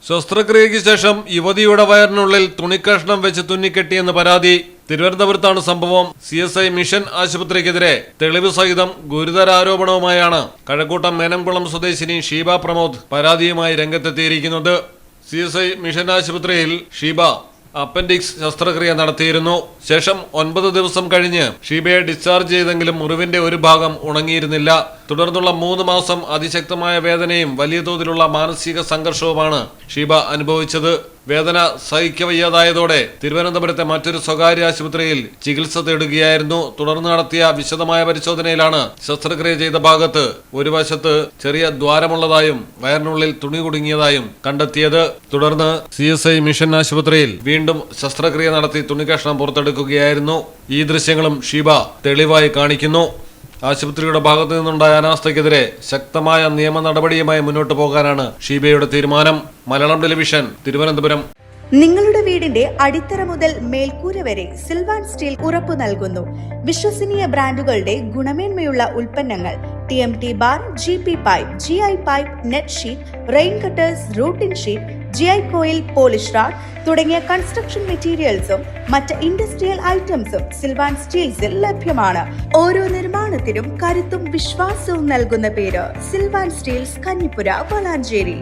ശസ്ത്രക്രിയയ്ക്ക് ശേഷം യുവതിയുടെ വയറിനുള്ളിൽ തുണിക്കഷ്ണം വെച്ച് തുന്നിക്കെട്ടിയെന്ന് പരാതി. തിരുവനന്തപുരത്താണ് സംഭവം. CSI മിഷൻ ആശുപത്രിക്കെതിരെ തെളിവ് സഹിതം ഗുരുതര ആരോപണവുമായാണ് കഴക്കൂട്ടം മേനംകുളം സ്വദേശിനി ഷീബ പ്രമോദ് പരാതിയുമായി രംഗത്തെത്തിയിരിക്കുന്നത്. CSI മിഷൻ ആശുപത്രിയിൽ ഷീബ അപ്പൻഡിക്സ് ശസ്ത്രക്രിയ നടത്തിയിരുന്നു. ശേഷം 9 ദിവസം കഴിഞ്ഞ് ഷീബയെ ഡിസ്ചാർജ് ചെയ്തെങ്കിലും മുറിവിന്റെ ഒരു ഭാഗം ഉണങ്ങിയിരുന്നില്ല. തുടർന്നുള്ള 3 മാസം അതിശക്തമായ വേദനയും വലിയ തോതിലുള്ള മാനസിക സംഘർഷവുമാണ് ഷീബ അനുഭവിച്ചത്. വേദന സഹിക്കവയ്യാതായതോടെ തിരുവനന്തപുരത്തെ മറ്റൊരു സ്വകാര്യ ആശുപത്രിയിൽ ചികിത്സ തേടുകയായിരുന്നു. തുടർന്ന് നടത്തിയ വിശദമായ പരിശോധനയിലാണ് ശസ്ത്രക്രിയ ചെയ്ത ഭാഗത്ത് ഒരു വശത്ത് ചെറിയ ദ്വാരമുള്ളതായും വയറിനുള്ളിൽ തുണി കുടുങ്ങിയതായും കണ്ടെത്തിയത്. തുടർന്ന് CSI മിഷൻ ആശുപത്രിയിൽ വീണ്ടും ശസ്ത്രക്രിയ നടത്തി തുണിക്കഷ്ണം പുറത്തെടുക്കുകയായിരുന്നു. ഈ ദൃശ്യങ്ങളും ഷീബ തെളിവായി കാണിക്കുന്നു. ആശുപത്രിയുടെ ഭാഗത്തു നിന്നുണ്ടായ അനാസ്ഥയ്ക്കെതിരെ ശക്തമായ നിയമ നടപടിയുമായി മുന്നോട്ട് പോകാനാണ് ഷീബയുടെ തീരുമാനം. മലയാളം ടെലിവിഷൻ, തിരുവനന്തപുരം. നിങ്ങളുടെ വീടിന്റെ അടിത്തറ മുതൽ മേൽക്കൂര വരെ സിൽവാൻ സ്റ്റീൽ ഉറപ്പു നൽകുന്നു. വിശ്വസനീയ ബ്രാൻഡുകളുടെ ഗുണമേന്മയുള്ള ഉൽപ്പന്നങ്ങൾ TMT bar, GP pipe, GI pipe, net sheet, rain cutters, routing sheet, GI coil, polish RAD തുടങ്ങിയ കൺസ്ട്രക്ഷൻ മെറ്റീരിയൽസും മറ്റ് ഇൻഡസ്ട്രിയൽ ഐറ്റംസും സിൽവാൻ സ്റ്റീൽസിൽ ലഭ്യമാണ്. ഓരോ നിർമ്മാണത്തിനും കരുത്തും വിശ്വാസവും നൽകുന്ന പേര് സിൽവാൻ സ്റ്റീൽസ്, കഞ്ഞിപ്പുര, വളാഞ്ചേരി.